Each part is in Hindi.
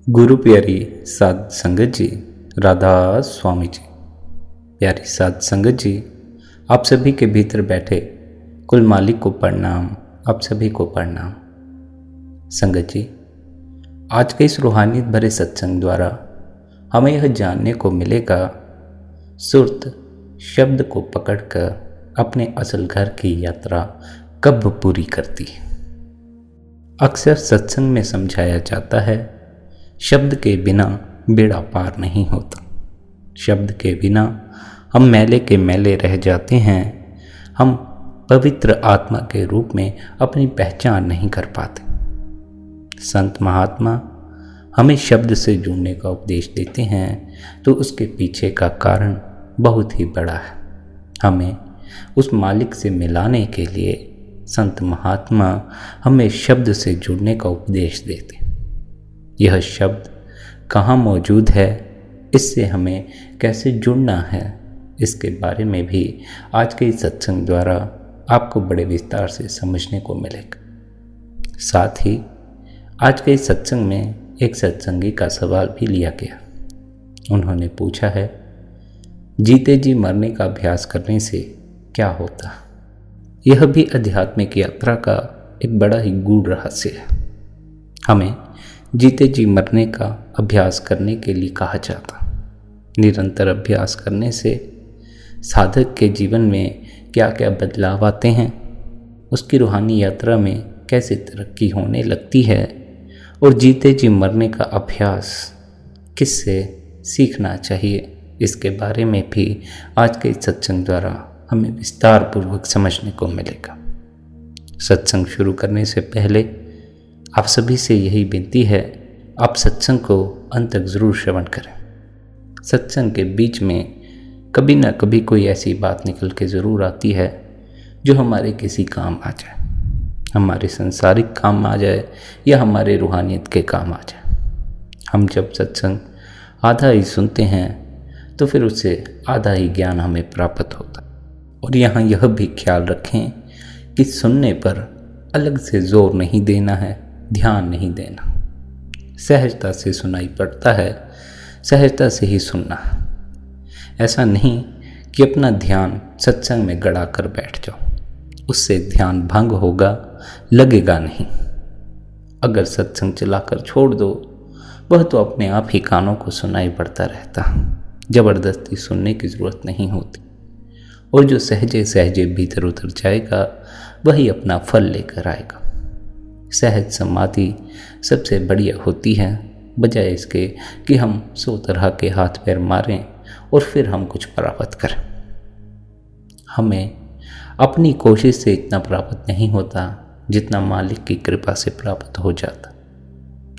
गुरु प्यारी साध संगत जी, राधा स्वामी जी। प्यारी साध संगत जी, आप सभी के भीतर बैठे कुल मालिक को प्रणाम, आप सभी को प्रणाम। संगत जी, आज के इस रूहानियत भरे सत्संग द्वारा हमें यह जानने को मिलेगा, सुरत शब्द को पकड़कर अपने असल घर की यात्रा कब पूरी करती है। अक्सर सत्संग में समझाया जाता है, शब्द के बिना बेड़ा पार नहीं होता। शब्द के बिना हम मैले के मैले रह जाते हैं। हम पवित्र आत्मा के रूप में अपनी पहचान नहीं कर पाते। संत महात्मा हमें शब्द से जुड़ने का उपदेश देते हैं, तो उसके पीछे का कारण बहुत ही बड़ा है। हमें उस मालिक से मिलाने के लिए संत महात्मा हमें शब्द से जुड़ने का उपदेश देते। यह शब्द कहाँ मौजूद है, इससे हमें कैसे जुड़ना है, इसके बारे में भी आज के इस सत्संग द्वारा आपको बड़े विस्तार से समझने को मिलेगा। साथ ही आज के इस सत्संग में एक सत्संगी का सवाल भी लिया गया। उन्होंने पूछा है, जीते जी मरने का अभ्यास करने से क्या होता। यह भी आध्यात्मिक यात्रा का एक बड़ा ही गूढ़ रहस्य है। हमें जीते जी मरने का अभ्यास करने के लिए कहा जाता। निरंतर अभ्यास करने से साधक के जीवन में क्या क्या बदलाव आते हैं, उसकी रूहानी यात्रा में कैसे तरक्की होने लगती है, और जीते जी मरने का अभ्यास किससे सीखना चाहिए, इसके बारे में भी आज के इस सत्संग द्वारा हमें विस्तार पूर्वक समझने को मिलेगा। सत्संग शुरू करने से पहले आप सभी से यही विनती है, आप सत्संग को अंत तक जरूर श्रवण करें। सत्संग के बीच में कभी ना कभी कोई ऐसी बात निकल के ज़रूर आती है जो हमारे किसी काम आ जाए, हमारे संसारिक काम आ जाए या हमारे रूहानियत के काम आ जाए। हम जब सत्संग आधा ही सुनते हैं तो फिर उससे आधा ही ज्ञान हमें प्राप्त होता। और यहाँ यह भी ख्याल रखें कि सुनने पर अलग से जोर नहीं देना है, ध्यान नहीं देना। सहजता से सुनाई पड़ता है, सहजता से ही सुनना। ऐसा नहीं कि अपना ध्यान सत्संग में गड़ा कर बैठ जाओ, उससे ध्यान भंग होगा, लगेगा नहीं। अगर सत्संग चलाकर छोड़ दो, वह तो अपने आप ही कानों को सुनाई पड़ता रहता। जबरदस्ती सुनने की ज़रूरत नहीं होती, और जो सहजे सहजे भीतर उतर जाएगा वही अपना फल लेकर आएगा। सहज समाधि सबसे बढ़िया होती है, बजाय इसके कि हम 100 तरह के हाथ पैर मारें और फिर हम कुछ प्राप्त करें। हमें अपनी कोशिश से इतना प्राप्त नहीं होता जितना मालिक की कृपा से प्राप्त हो जाता।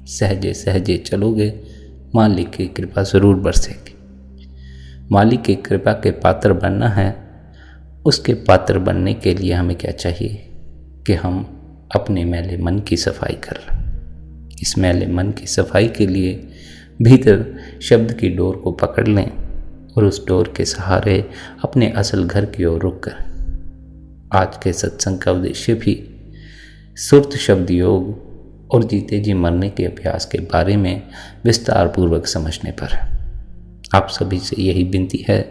सहजे सहजे चलोगे, मालिक की कृपा ज़रूर बरसेगी। मालिक की कृपा के पात्र बनना है। उसके पात्र बनने के लिए हमें क्या चाहिए कि हम अपने मैले मन की सफाई कर लें। इस मैले मन की सफाई के लिए भीतर शब्द की डोर को पकड़ लें और उस डोर के सहारे अपने असल घर की ओर रुक कर। आज के सत्संग का उद्देश्य भी सुरत शब्द योग और जीते जी मरने के अभ्यास के बारे में विस्तार पूर्वक समझने पर है। आप सभी से यही विनती है,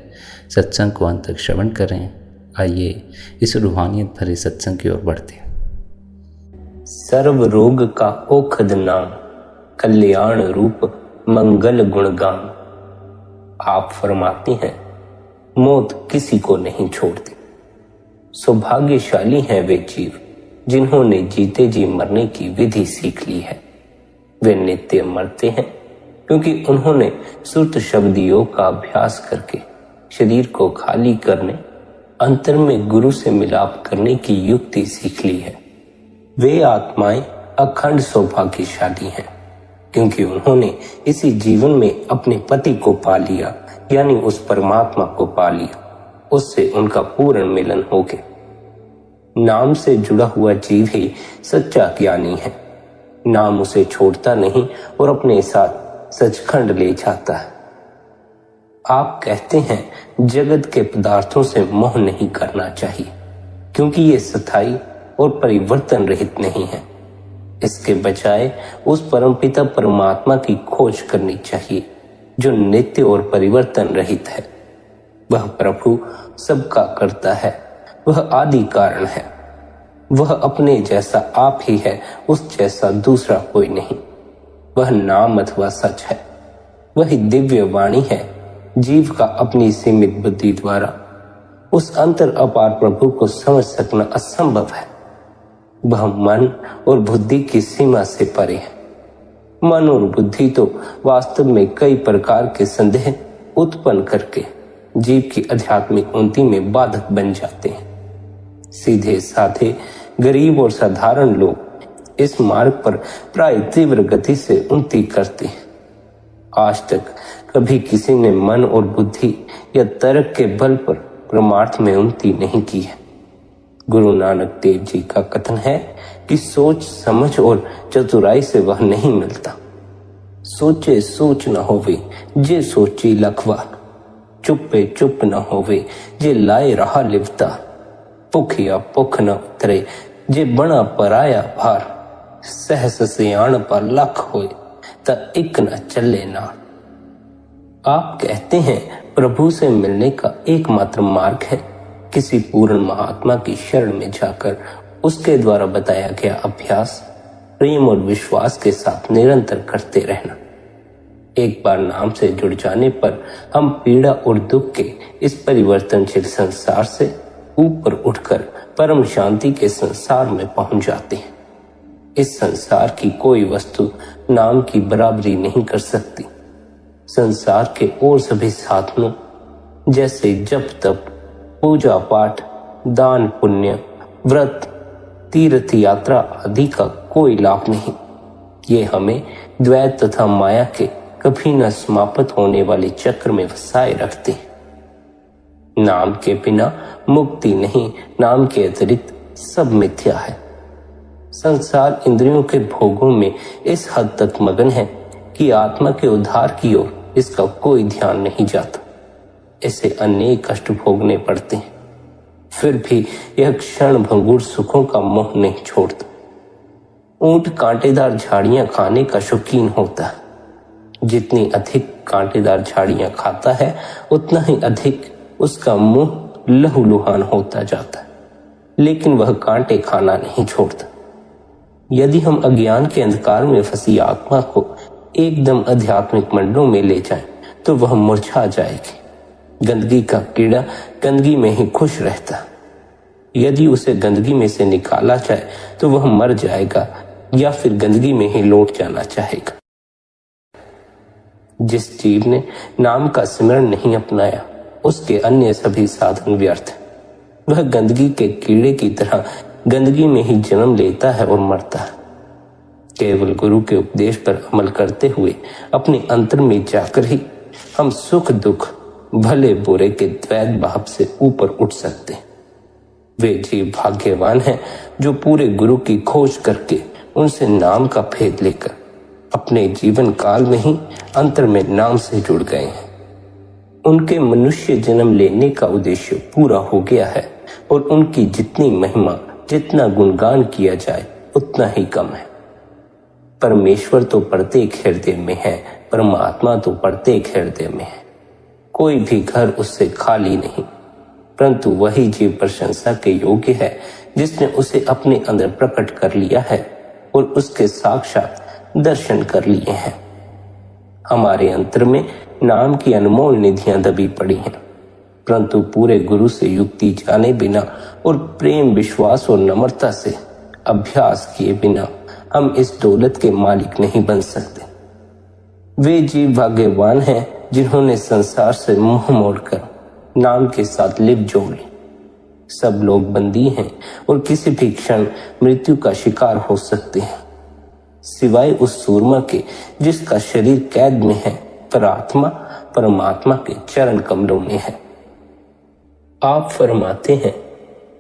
सत्संग को अंत तक श्रवण करें। आइए इस रूहानियत भरे सत्संग की ओर बढ़ते हैं। सर्व रोग का औषध नाम, कल्याण रूप मंगल गुणगान। आप फरमाती हैं, मौत किसी को नहीं छोड़ती। सौभाग्यशाली हैं वे जीव जिन्होंने जीते जी मरने की विधि सीख ली है। वे नित्य मरते हैं क्योंकि उन्होंने सुरत शब्द योग का अभ्यास करके शरीर को खाली करने, अंतर में गुरु से मिलाप करने की युक्ति सीख ली है। वे आत्माएं अखंड सौभाग्यशाली हैं क्योंकि उन्होंने इसी जीवन में अपने पति को पा लिया, यानी उस परमात्मा को पा लिया। उससे उनका पूर्ण मिलन हो गया। नाम से जुड़ा हुआ जीव ही सच्चा ज्ञानी है। नाम उसे छोड़ता नहीं और अपने साथ सचखंड ले जाता है। आप कहते हैं जगत के पदार्थों से मोह नहीं करना चाहिए क्योंकि ये स्थायी और परिवर्तन रहित नहीं है। इसके बजाय उस परमपिता परमात्मा की खोज करनी चाहिए जो नित्य और परिवर्तन रहित है। वह प्रभु सबका करता है, वह आदि कारण है, वह अपने जैसा आप ही है, उस जैसा दूसरा कोई नहीं। वह नाम अथवा सच है, वही दिव्य वाणी है, जीव का अपनी सीमित बुद्धि द्वारा उस अंतर अपार प्रभु को समझ सकना असंभव है। वह मन और बुद्धि की सीमा से परे है। मन और बुद्धि तो वास्तव में कई प्रकार के संदेह उत्पन्न करके जीव की आध्यात्मिक उन्नति में बाधक बन जाते हैं। सीधे साधे गरीब और साधारण लोग इस मार्ग पर प्राय तीव्र गति से उन्नति करते हैं। आज तक कभी किसी ने मन और बुद्धि या तर्क के बल पर परमार्थ में उन्नति नहीं की है। गुरु नानक देव जी का कथन है कि सोच समझ और चतुराई से वह नहीं मिलता। सोचे सोच न होवे जे सोची लखवा, चुप्पे चुप न होवे जे लाए रहा लिवता, पुख या पुख न उतरे जे बना पराया भार, सहस सियाण पर लख होए त इक न चले ना। आप कहते हैं प्रभु से मिलने का एकमात्र मार्ग है किसी पूर्ण महात्मा की शरण में जाकर उसके द्वारा बताया गया अभ्यास प्रेम और विश्वास के साथ निरंतर करते रहना। एक बार नाम से जुड़ जाने पर हम पीड़ा और दुख के इस परिवर्तनशील संसार से ऊपर उठकर परम शांति के संसार में पहुंच जाते हैं। इस संसार की कोई वस्तु नाम की बराबरी नहीं कर सकती। संसार के और सभी साधनों जैसे जप तप, पूजा पाठ, दान पुण्य, व्रत, तीर्थ यात्रा आदि का कोई लाभ नहीं। ये हमें द्वैत तथा माया के कभी न समाप्त होने वाले चक्र में फंसाए रखते हैं। नाम के बिना मुक्ति नहीं, नाम के अतिरिक्त सब मिथ्या है। संसार इंद्रियों के भोगों में इस हद तक मगन है कि आत्मा के उद्धार की ओर इसका कोई ध्यान नहीं जाता। इसे अनेक कष्ट भोगने पड़ते हैं, फिर भी यह क्षण भंगुर सुखों का मोह नहीं छोड़ता। ऊंट कांटेदार झाड़ियां खाने का शौकीन होता है। जितनी अधिक कांटेदार झाड़ियां खाता है उतना ही अधिक उसका मुंह लहूलुहान होता जाता है, लेकिन वह कांटे खाना नहीं छोड़ता। यदि हम अज्ञान के अंधकार में फंसी आत्मा को एकदम आध्यात्मिक मंडलों में ले जाएं, तो वह मुरझा जाएगी। गंदगी का कीड़ा गंदगी में ही खुश रहता। यदि उसे गंदगी में से निकाला जाए तो वह मर जाएगा या फिर गंदगी में ही लौट जाना चाहेगा। जिस जीव ने नाम का सिमरण नहीं अपनाया उसके अन्य सभी साधन व्यर्थ है। वह गंदगी के कीड़े की तरह गंदगी में ही जन्म लेता है और मरता है। केवल गुरु के उपदेश पर अमल करते हुए अपने अंतर में जाकर ही हम सुख दुख भले बुरे के द्वैत भाव से ऊपर उठ सकते हैं। वे जीव भाग्यवान हैं जो पूरे गुरु की खोज करके उनसे नाम का भेद लेकर अपने जीवन काल में ही अंतर में नाम से जुड़ गए हैं। उनके मनुष्य जन्म लेने का उद्देश्य पूरा हो गया है और उनकी जितनी महिमा, जितना गुणगान किया जाए उतना ही कम है। परमेश्वर तो प्रत्येक हृदय में है, परमात्मा तो प्रत्येक हृदय में है। कोई भी घर उससे खाली नहीं, परंतु वही जीव प्रशंसा के योग्य है जिसने उसे अपने अंदर प्रकट कर लिया है और उसके साक्षात दर्शन कर लिए हैं। हमारे अंतर में नाम की अनमोल निधियां दबी पड़ी हैं, परंतु पूरे गुरु से युक्ति जाने बिना और प्रेम विश्वास और नम्रता से अभ्यास किए बिना हम इस दौलत के मालिक नहीं बन सकते। वे जीव भाग्यवान हैं जिन्होंने संसार से मुंह मोड़कर नाम के साथ लिप जोड़ ली। सब लोग बंदी हैं और किसी भी क्षण मृत्यु का शिकार हो सकते हैं, सिवाय उस सूरमा के जिसका शरीर कैद में है, पर आत्मा परमात्मा के चरण कमलों में है। आप फरमाते हैं,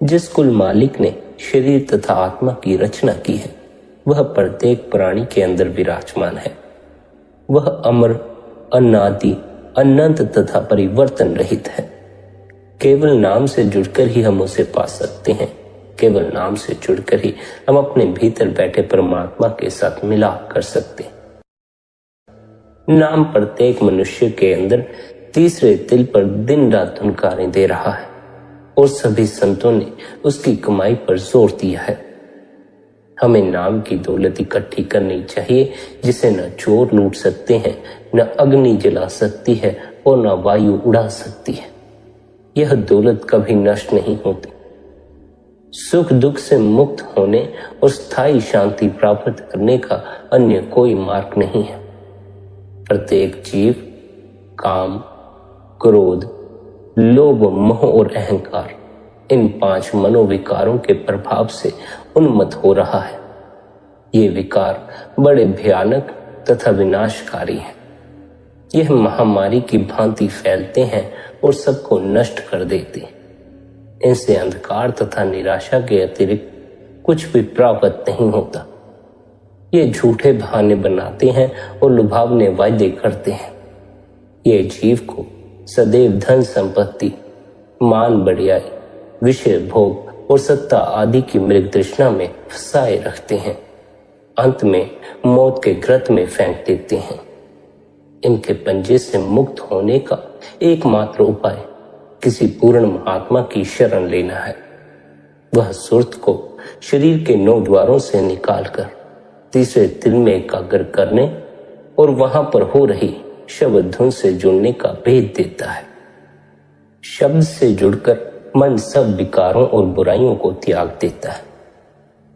जिस कुल मालिक ने शरीर तथा आत्मा की रचना की है वह प्रत्येक प्राणी के अंदर विराजमान है। वह अमर, अनादि, अनंत तथा परिवर्तन रहित है। केवल नाम से जुड़कर ही हम उसे पा सकते हैं। केवल नाम से जुड़कर ही हम अपने भीतर बैठे परमात्मा के साथ मिलाप कर सकते हैं। नाम प्रत्येक मनुष्य के अंदर तीसरे तिल पर दिन रात धुनकारें दे रहा है और सभी संतों ने उसकी कमाई पर जोर दिया है। हमें नाम की दौलत इकट्ठी करनी चाहिए जिसे न चोर लूट सकते हैं, न अग्नि जला सकती है और न वायु उड़ा सकती है। यह दौलत कभी नष्ट नहीं होती। सुख दुख से मुक्त होने और स्थायी शांति प्राप्त करने का अन्य कोई मार्ग नहीं है। प्रत्येक जीव काम, क्रोध, लोभ, मोह और अहंकार, इन 5 मनोविकारों के प्रभाव से उन्मत्त हो रहा है। ये विकार बड़े भयानक तथा विनाशकारी हैं। यह महामारी की भांति फैलते हैं और सबको नष्ट कर देते हैं। इनसे अंधकार तथा निराशा के अतिरिक्त कुछ भी प्राप्त नहीं होता। ये झूठे बहाने बनाते हैं और लुभावने वायदे करते हैं। ये जीव को सदैव धन संपत्ति, मान बढ़ियाई, विषय भोग और सत्ता आदि की मृग तृष्णा में फंसाए रखते हैं। अंत में मौत के घृत में फेंक देते हैं। इनके पंजे से मुक्त होने का एकमात्र उपाय किसी पूर्ण महात्मा की शरण लेना है। वह सुरत को शरीर के 9 द्वारों से निकालकर तीसरे तिल में एकाग्र करने और वहां पर हो रही शब्द धुन से जुड़ने का भेद देता है। शब्द से जुड़कर मन सब विकारों और बुराइयों को त्याग देता है।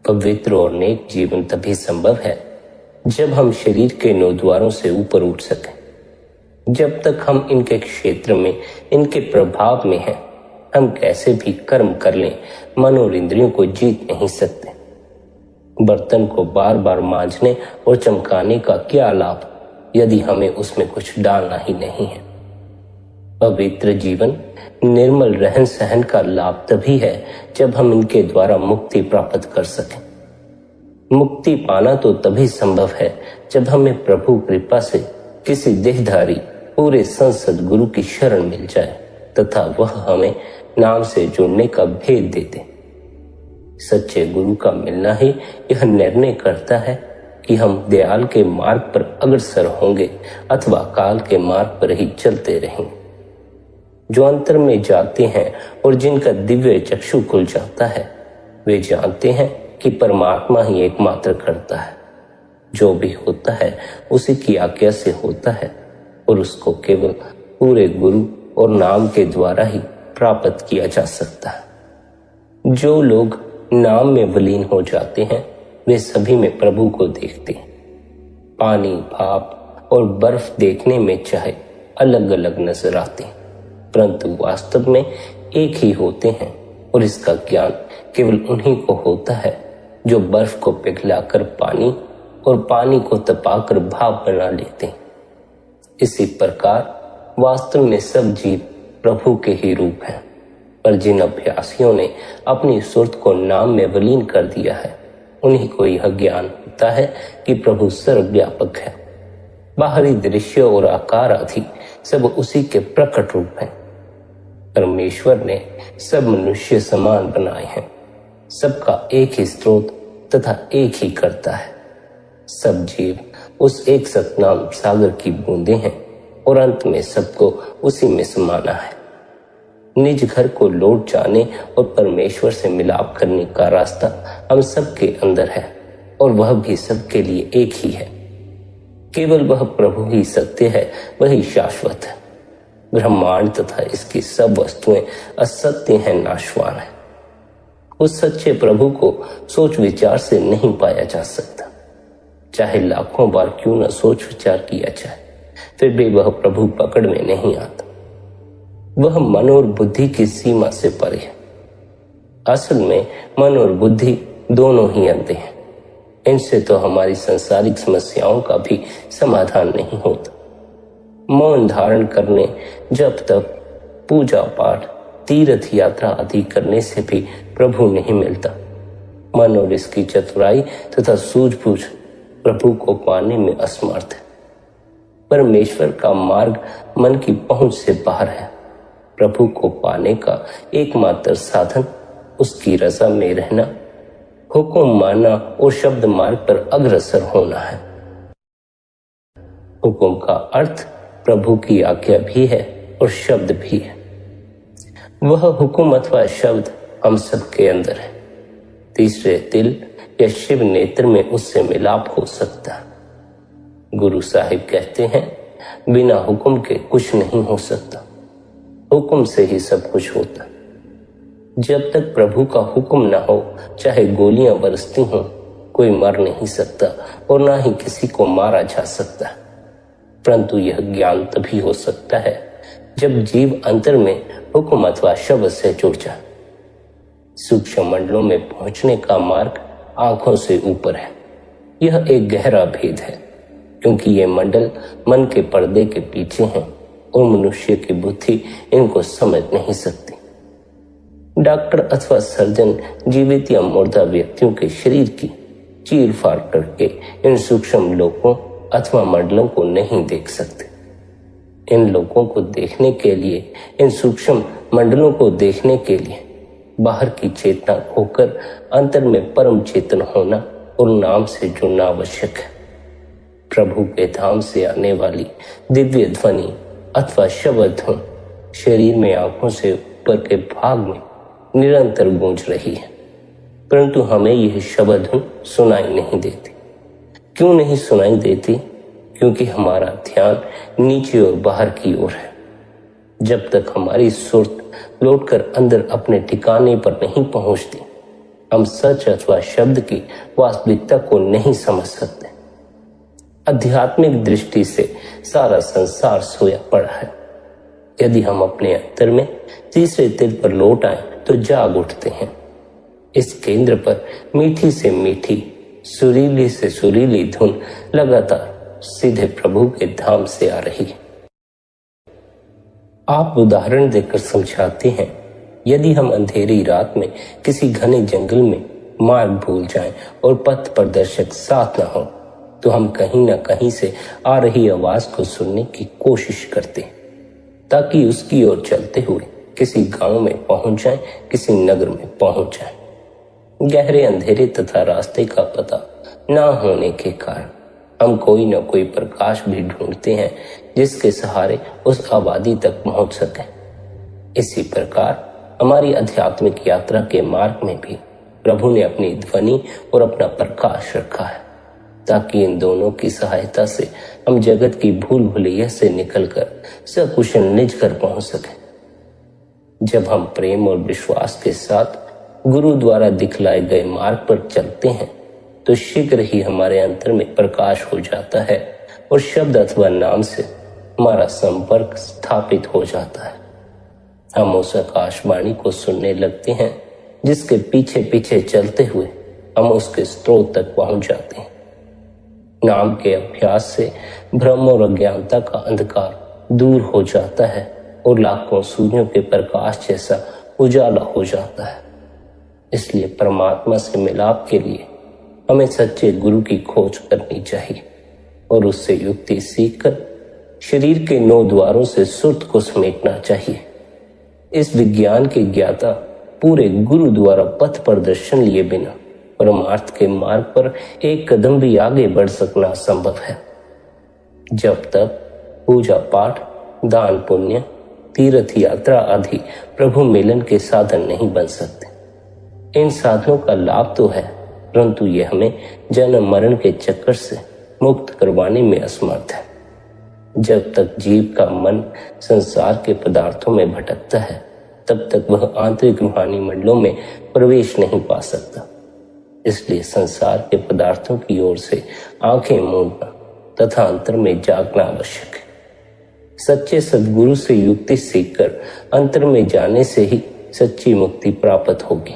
पवित्र और नेक जीवन तभी संभव है जब हम शरीर के 9 द्वारों से ऊपर उठ सकें। जब तक हम इनके क्षेत्र में, इनके प्रभाव में हैं, हम कैसे भी कर्म कर लें, मन और इंद्रियों को जीत नहीं सकते। बर्तन को बार बार मांजने और चमकाने का क्या लाभ यदि हमें उसमें कुछ डालना ही नहीं है। पवित्र जीवन, निर्मल रहन सहन का लाभ तभी है जब हम इनके द्वारा मुक्ति प्राप्त कर सकें। मुक्ति पाना तो तभी संभव है जब हमें प्रभु कृपा से किसी देहधारी पूरे संसद गुरु की शरण मिल जाए तथा वह हमें नाम से जुड़ने का भेद दे दे। सच्चे गुरु का मिलना ही यह निर्णय करता है कि हम दयाल के मार्ग पर अग्रसर होंगे अथवा काल के मार्ग पर ही चलते रहेंगे। जो अंतर में जाते हैं और जिनका दिव्य चक्षु खुल जाता है, वे जानते हैं कि परमात्मा ही एकमात्र करता है। जो भी होता है उसी की आज्ञा से होता है और उसको केवल पूरे गुरु और नाम के द्वारा ही प्राप्त किया जा सकता है। जो लोग नाम में विलीन हो जाते हैं वे सभी में प्रभु को देखते हैं। पानी, भाप और बर्फ देखने में चाहे अलग अलग नजर आते हैं, परंतु वास्तव में एक ही होते हैं और इसका ज्ञान केवल उन्हीं को होता है जो बर्फ को पिघलाकर पानी और पानी को तपाकर भाप बना लेते हैं। इसी प्रकार वास्तव में सब जीव प्रभु के ही रूप हैं, पर जिन अभ्यासियों ने अपनी सुरत को नाम में विलीन कर दिया है, उन्हीं को यह ज्ञान होता है कि प्रभु सर्वव्यापक है। बाहरी दृश्य और आकार आदि सब उसी के प्रकट रूप हैं। परमेश्वर ने सब मनुष्य समान बनाए हैं। सबका एक ही स्रोत तथा एक ही करता है। सब जीव उस एक सतनाम सागर की बूंदें हैं और अंत में सबको उसी में समाना है। निज घर को लौट जाने और परमेश्वर से मिलाप करने का रास्ता हम सबके अंदर है और वह भी सबके लिए एक ही है। केवल वह प्रभु ही सत्य है, वही शाश्वत है। ब्रह्मांड तथा इसकी सब वस्तुएं असत्य हैं, नाशवान है। उस सच्चे प्रभु को सोच विचार से नहीं पाया जा सकता। चाहे लाखों बार क्यों न सोच विचार किया जाए, फिर भी वह प्रभु पकड़ में नहीं आता। वह मन और बुद्धि की सीमा से परे है। असल में मन और बुद्धि दोनों ही अंधे हैं। इनसे तो हमारी सांसारिक समस्याओं का भी समाधान नहीं होता। मौन धारण करने, जप तप, पूजा पाठ, तीर्थ यात्रा आदि करने से भी प्रभु नहीं मिलता। मन और इसकी चतुराई तथा सूझबूझ प्रभु को पाने में असमर्थ है। परमेश्वर का मार्ग मन की पहुंच से बाहर है। प्रभु को पाने का एकमात्र साधन उसकी रजा में रहना, हुक्म मानना और शब्द मार्ग पर अग्रसर होना है। हुक्म का अर्थ प्रभु की आज्ञा भी है और शब्द भी है। वह हुक्म अथवा शब्द हम सबके अंदर है। तीसरे तिल या शिव नेत्र में उससे मिलाप हो सकता है। गुरु साहिब कहते हैं, बिना हुक्म के कुछ नहीं हो सकता, हुक्म से ही सब कुछ होता है। जब तक प्रभु का हुक्म ना हो, चाहे गोलियां बरसती हों, कोई मर नहीं सकता और ना ही किसी को मारा जा सकता। परंतु यह ज्ञान तभी हो सकता है जब जीव अंतर में हुक्म अथवा शब्द से जुड़ जाए। सूक्ष्म मंडलों में पहुंचने का मार्ग आंखों से ऊपर है। यह एक गहरा भेद है, क्योंकि ये मंडल मन के पर्दे के पीछे हैं और मनुष्य की बुद्धि इनको समझ नहीं सकती। डॉक्टर अथवा सर्जन जीवित या मुर्दा व्यक्तियों के शरीर की चीर फाड़ करके इन सूक्ष्म लोकों अथवा मंडलों को नहीं देख सकते। इन लोगों को देखने के लिए, इन सूक्ष्म मंडलों को देखने के लिए बाहर की चेतना खोकर अंतर में परम चेतन होना और नाम से जुड़ना आवश्यक है। प्रभु के धाम से आने वाली दिव्य ध्वनि अथवा शब्द धुन शरीर में आंखों से ऊपर के भाग में निरंतर गूंज रही है, परंतु हमें यह शब्द धुन सुनाई नहीं देती। क्यों नहीं सुनाई देती? क्योंकि हमारा ध्यान नीचे और बाहर की ओर है। जब तक हमारी सुर्त लौटकर अंदर अपने ठिकाने पर नहीं पहुंचती, हम सच अथवा शब्द की वास्तविकता को नहीं समझ सकते। आध्यात्मिक दृष्टि से सारा संसार सोया पड़ा है। यदि हम अपने अंतर में तीसरे तिल पर लौट आए तो जाग उठते हैं। इस केंद्र पर मीठी से मीठी, सुरीली से सुरीली धुन लगातार सीधे प्रभु के धाम से आ रही है। आप उदाहरण देकर समझाते हैं, यदि हम अंधेरी रात में किसी घने जंगल में मार्ग भूल जाएं और पथ प्रदर्शक साथ न हो, तो हम कहीं न कहीं से आ रही आवाज को सुनने की कोशिश करते हैं, ताकि उसकी ओर चलते हुए किसी गांव में पहुंच जाएं, किसी नगर में पहुंच जाएं। गहरे अंधेरे तथा रास्ते का पता न होने के कारण हम कोई न कोई प्रकाश भी ढूंढते हैं, जिसके सहारे उस आबादी तक पहुंच सके। इसी प्रकार हमारी आध्यात्मिक यात्रा के मार्ग में भी प्रभु ने अपनी ध्वनि और अपना प्रकाश रखा है, ताकि इन दोनों की सहायता से हम जगत की भूल भुलैया से निकलकर सकुशल निज घर पहुंच सके। जब हम प्रेम और विश्वास के साथ गुरु द्वारा दिखलाए गए मार्ग पर चलते हैं, तो शीघ्र ही हमारे अंतर में प्रकाश हो जाता है और शब्द अथवा नाम से हमारा संपर्क स्थापित हो जाता है। हम उस आकाशवाणी को सुनने लगते हैं, जिसके पीछे पीछे चलते हुए हम उसके स्रोत तक पहुंच जाते हैं। नाम के अभ्यास से भ्रम और अज्ञानता का अंधकार दूर हो जाता है और लाखों सूर्यों के प्रकाश जैसा उजाला हो जाता है। इसलिए परमात्मा से मिलाप के लिए हमें सच्चे गुरु की खोज करनी चाहिए और उससे युक्ति सीखकर शरीर के 9 द्वारों से सुर्त को समेटना चाहिए। इस विज्ञान के ज्ञाता पूरे गुरु द्वारा पथ प्रदर्शन लिए बिना परमार्थ के मार्ग पर एक कदम भी आगे बढ़ सकना संभव है। जब तक पूजा पाठ, दान पुण्य, तीर्थ यात्रा आदि प्रभु मिलन के साधन नहीं बन सकते। इन साधनों का लाभ तो है, परंतु ये हमें जन्म मरण के चक्कर से मुक्त करवाने में असमर्थ है। जब तक जीव का मन संसार के पदार्थों में भटकता है, तब तक वह आंतरिक रूहानी मंडलों में प्रवेश नहीं पा सकता। इसलिए संसार के पदार्थों की ओर से आंखें मूंदना तथा अंतर में जागना आवश्यक है। सच्चे सद्गुरु से युक्ति सीखकर अंतर में जाने से ही सच्ची मुक्ति प्राप्त होगी।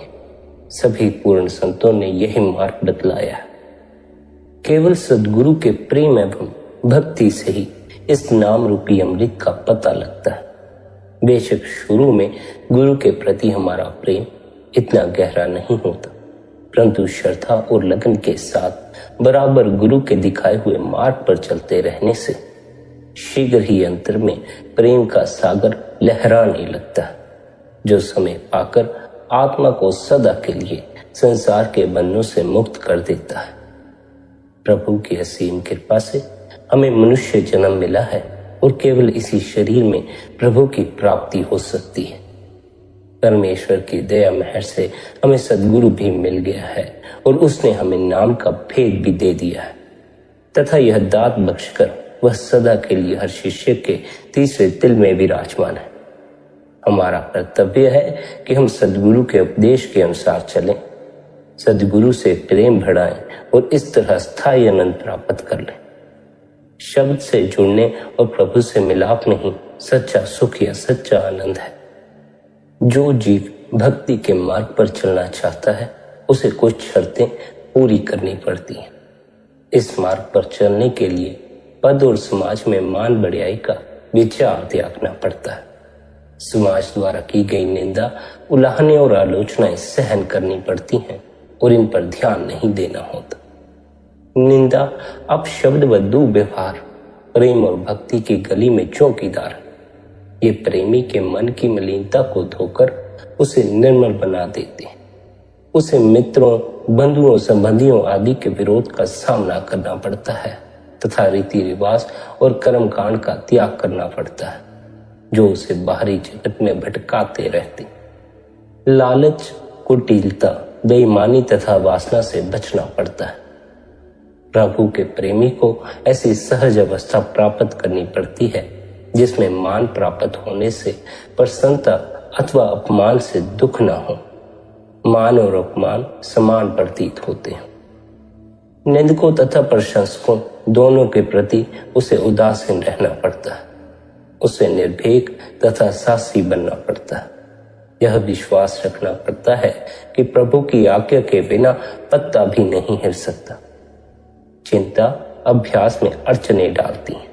सभी पूर्ण संतों ने यही मार्ग बतलाया है। केवल सद्गुरु के प्रेम एवं भक्ति से ही इस नाम रूपी अमृत का पता लगता है। बेशक शुरू में गुरु के प्रति हमारा प्रेम इतना गहरा नहीं होता, परंतु श्रद्धा और लगन के साथ बराबर गुरु के दिखाए हुए मार्ग पर चलते रहने से शीघ्र ही अंतर में प्रेम का सागर लहराने लगता है, जो समय पाकर आत्मा को सदा के लिए संसार के बंधनों से मुक्त कर देता है। प्रभु की असीम कृपा से हमें मनुष्य जन्म मिला है और केवल इसी शरीर में प्रभु की प्राप्ति हो सकती है। परमेश्वर की दया मेहर से हमें सद्गुरु भी मिल गया है और उसने हमें नाम का भेद भी दे दिया है तथा यह दात बख्शकर वह सदा के लिए हर शिष्य के तीसरे तिल में विराजमान है। हमारा कर्तव्य है कि हम सद्गुरु के उपदेश के अनुसार चलें, सद्गुरु से प्रेम बढ़ाएं और इस तरह स्थायी आनंद प्राप्त कर लें। शब्द से जुड़ने और प्रभु से मिलाप नहीं, सच्चा सुख या सच्चा आनंद है। जो जीव भक्ति के मार्ग पर चलना चाहता है उसे कुछ शर्तें पूरी करनी पड़ती हैं। इस मार्ग पर चलने के लिए पद और समाज में मान बढ़ाई का विचार त्यागना पड़ता है। समाज द्वारा की गई निंदा, उलाहने और आलोचनाएं सहन करनी पड़ती हैं और इन पर ध्यान नहीं देना होता। निंदा अपशब्द व दुर्व्यवहार प्रेम और भक्ति की गली में चौकीदार है। ये प्रेमी के मन की मलिनता को धोकर उसे निर्मल बना देते हैं। उसे मित्रों, बंधुओं, संबंधियों आदि के विरोध का सामना करना पड़ता है तथा रीति रिवाज और कर्मकांड का त्याग करना पड़ता है जो उसे बाहरी जगत में भटकाते रहते। लालच, कुटिलता, बेईमानी तथा वासना से बचना पड़ता है। प्रभु के प्रेमी को ऐसी सहज अवस्था प्राप्त करनी पड़ती है जिसमें मान प्राप्त होने से प्रसन्नता अथवा अपमान से दुख न हो। मान और अपमान समान प्रतीत होते हैं। निंदकों तथा प्रशंसकों दोनों के प्रति उसे उदासीन रहना पड़ता है। उसे निर्भीक तथा साहसी बनना पड़ता है। यह विश्वास रखना पड़ता है कि प्रभु की आज्ञा के बिना पत्ता भी नहीं हिल सकता। चिंता अभ्यास में अड़चने डालती है।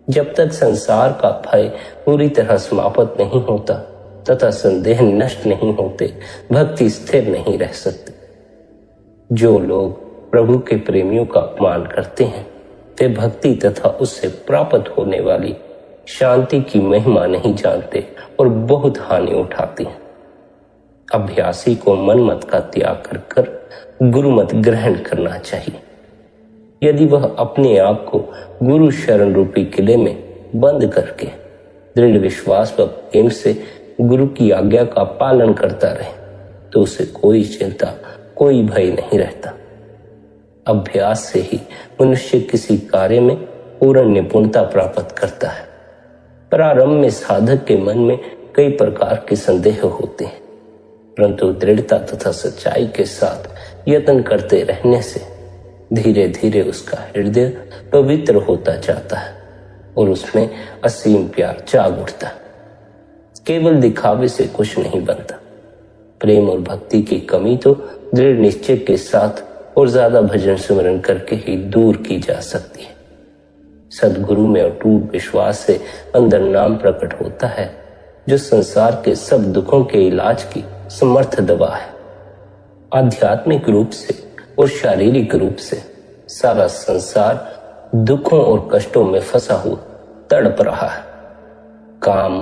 जब तक संसार का भय पूरी तरह समाप्त नहीं होता तथा संदेह नष्ट नहीं होते, भक्ति स्थिर नहीं रह सकती। जो लोग प्रभु के प्रेमियों का अपमान करते हैं वे भक्ति तथा उससे प्राप्त होने वाली शांति की महिमा नहीं जानते और बहुत हानि उठाते हैं। अभ्यासी को मनमत का त्याग कर गुरुमत ग्रहण करना चाहिए। यदि वह अपने आप को गुरु शरण रूपी किले में बंद करके दृढ़ विश्वास व प्रेम से गुरु की आज्ञा का पालन करता रहे तो उसे कोई चिंता, कोई भय नहीं रहता। अभ्यास से ही मनुष्य किसी कार्य में पूर्ण निपुणता प्राप्त करता है। प्रारंभ में साधक के मन में कई प्रकार के संदेह होते हैं, परंतु दृढ़ता तथा सच्चाई के साथ यत्न करते रहने से धीरे धीरे उसका हृदय पवित्र होता जाता है और उसमें असीम प्यार जाग उठता है। केवल दिखावे से कुछ नहीं बनता। प्रेम और भक्ति की कमी तो दृढ़ निश्चय के साथ और ज्यादा भजन स्मरण करके ही दूर की जा सकती है। सद्गुरु में अटूट विश्वास से अंदर नाम प्रकट होता है जो संसार के सब दुखों के इलाज की समर्थ दवा है। आध्यात्मिक रूप से और शारीरिक रूप से सारा संसार दुखों और कष्टों में फंसा हुआ तड़प रहा है। काम,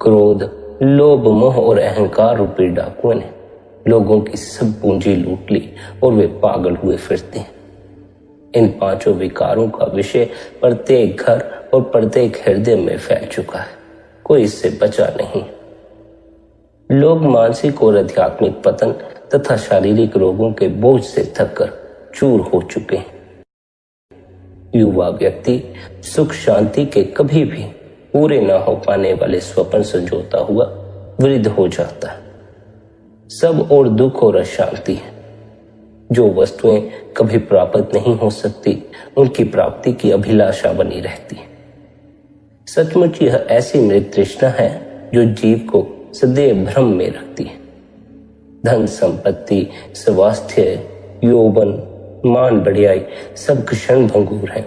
क्रोध, लोभ, मोह और अहंकार रूपी डाकुओं ने लोगों की सब पूंजी लूट ली और वे पागल हुए फिरते हैं। इन पांचों विकारों का विषय प्रत्येक घर और प्रत्येक हृदय में फैल चुका है। कोई इससे बचा नहीं। लोग मानसिक और आध्यात्मिक पतन तथा शारीरिक रोगों के बोझ से थककर चूर हो चुके हैं। युवा व्यक्ति सुख शांति के कभी भी पूरे न हो पाने वाले स्वप्न संजोता हुआ वृद्ध हो जाता है। सब और दुख और अशांति है। जो वस्तुएं कभी प्राप्त नहीं हो सकती उनकी प्राप्ति की अभिलाषा बनी रहती है। सचमुच यह ऐसी मृत तृष्णा है जो जीव को सदैव भ्रम में रखती है। धन संपत्ति, स्वास्थ्य, यौवन, मान बढ़ियाई सब क्षण भंगुर है।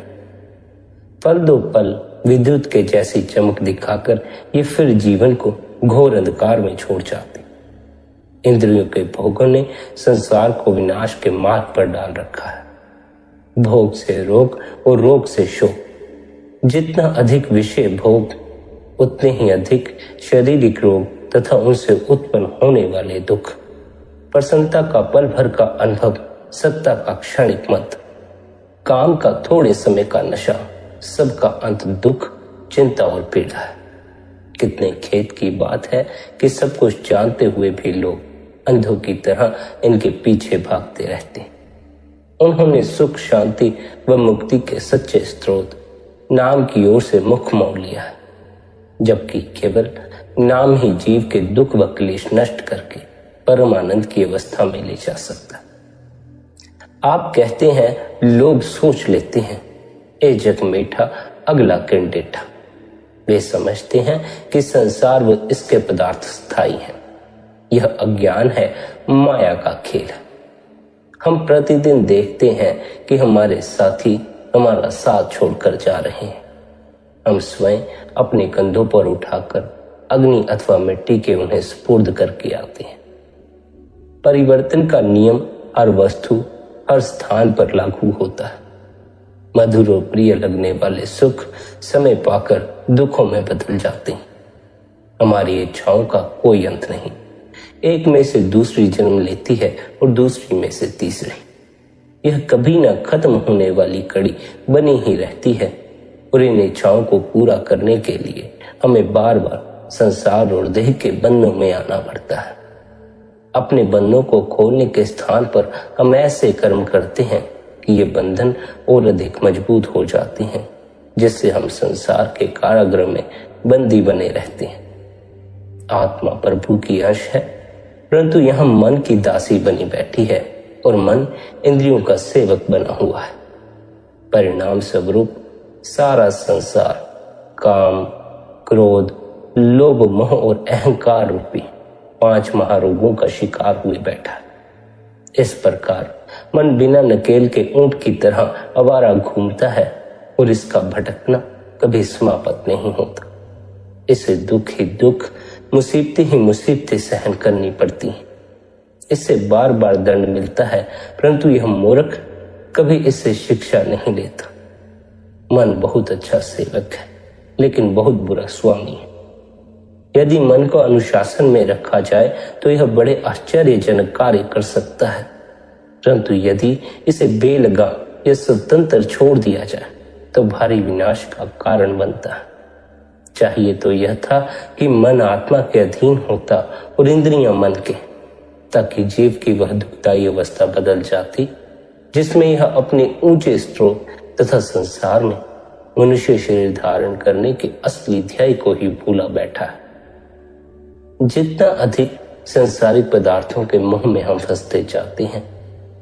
पल दो पल विद्युत के जैसी चमक दिखाकर ये फिर जीवन को घोर अंधकार में छोड़ जाती। इंद्रियों के भोगों ने संसार को विनाश के मार्ग पर डाल रखा है। भोग से रोग और रोग से शोक। जितना अधिक विषय भोग उतने ही अधिक शारीरिक रोग तथा उनसे उत्पन्न होने वाले दुख, प्रसन्नता का पल भर का अनुभव, सत्ता का क्षणिक मत, काम का थोड़े समय का नशा, सबका अंत दुख, चिंता और पीड़ा है। कितने खेद की बात है कि सब कुछ जानते हुए भी लोग अंधों की तरह इनके पीछे भागते रहते हैं। उन्होंने सुख, शांति व मुक्ति के सच्चे स्रोत नाम की ओर से मुख मोड़ लिया है, जबकि केवल नाम ही जीव के दुख व क्लेश नष्ट करके परमानंद की अवस्था में ले जा सकता। आप कहते हैं, लोग सोच लेते हैं, ए जग मीठा अगला किन डेठा। वे समझते हैं कि संसार व इसके पदार्थ स्थायी हैं। यह अज्ञान है, माया का खेल है। हम प्रतिदिन देखते हैं कि हमारे साथी हमारा साथ छोड़कर जा रहे हैं। हम स्वयं अपने कंधों पर उठाकर अग्नि अथवा मिट्टी के उन्हें सुपुर्द करके आते हैं। परिवर्तन का नियम हर वस्तु, हर स्थान पर लागू होता है। मधुर और प्रिय लगने वाले सुख समय पाकर दुखों में बदल जाते हैं। हमारी इच्छाओं का कोई अंत नहीं, एक में से दूसरी जन्म लेती है और दूसरी में से तीसरी। यह कभी ना खत्म होने वाली कड़ी बनी ही रहती है और इन इच्छाओं को पूरा करने के लिए हमें बार बार संसार और देह के बंधनों में आना पड़ता है। अपने बंधनों को खोलने के स्थान पर हम ऐसे कर्म करते हैं कि ये बंधन और अधिक मजबूत हो जाते हैं, जिससे हम संसार के कारागृह में बंदी बने रहते हैं। आत्मा प्रभु की अंश है, परंतु यहाँ मन की दासी बनी बैठी है और मन इंद्रियों का सेवक बना हुआ है। परिणाम स्वरूप सारा संसार काम, क्रोध, लोभ, मोह और अहंकार रूपी 5 महारोगों का शिकार हुए बैठा है। इस प्रकार मन बिना नकेल के ऊंट की तरह आवारा घूमता है और इसका भटकना कभी समाप्त नहीं होता। इसे दुख ही दुख, मुसीबतें ही मुसीबतें सहन करनी पड़ती हैं। इससे बार बार दंड मिलता है, परंतु यह मूर्ख कभी इससे शिक्षा नहीं लेता। मन बहुत अच्छा सेवक है, लेकिन बहुत बुरा स्वामी है। यदि मन को अनुशासन में रखा जाए तो यह आश्चर्यजनक कार्य कर सकता है, परंतु यदि इसे बेलगाम या स्वतंत्र छोड़ दिया जाए तो भारी विनाश का कारण बनता है। चाहिए तो यह था कि मन आत्मा के अधीन होता और इंद्रियां मन के, ताकि जीव की वह दुखदायी अवस्था बदल जाती जिसमें यह अपने ऊंचे स्रोत तथा संसार में मनुष्य शरीर धारण करने के असली ध्येय को ही भूला बैठा है। जितना अधिक संसारिक पदार्थों के मोह में हम फंसते जाते हैं,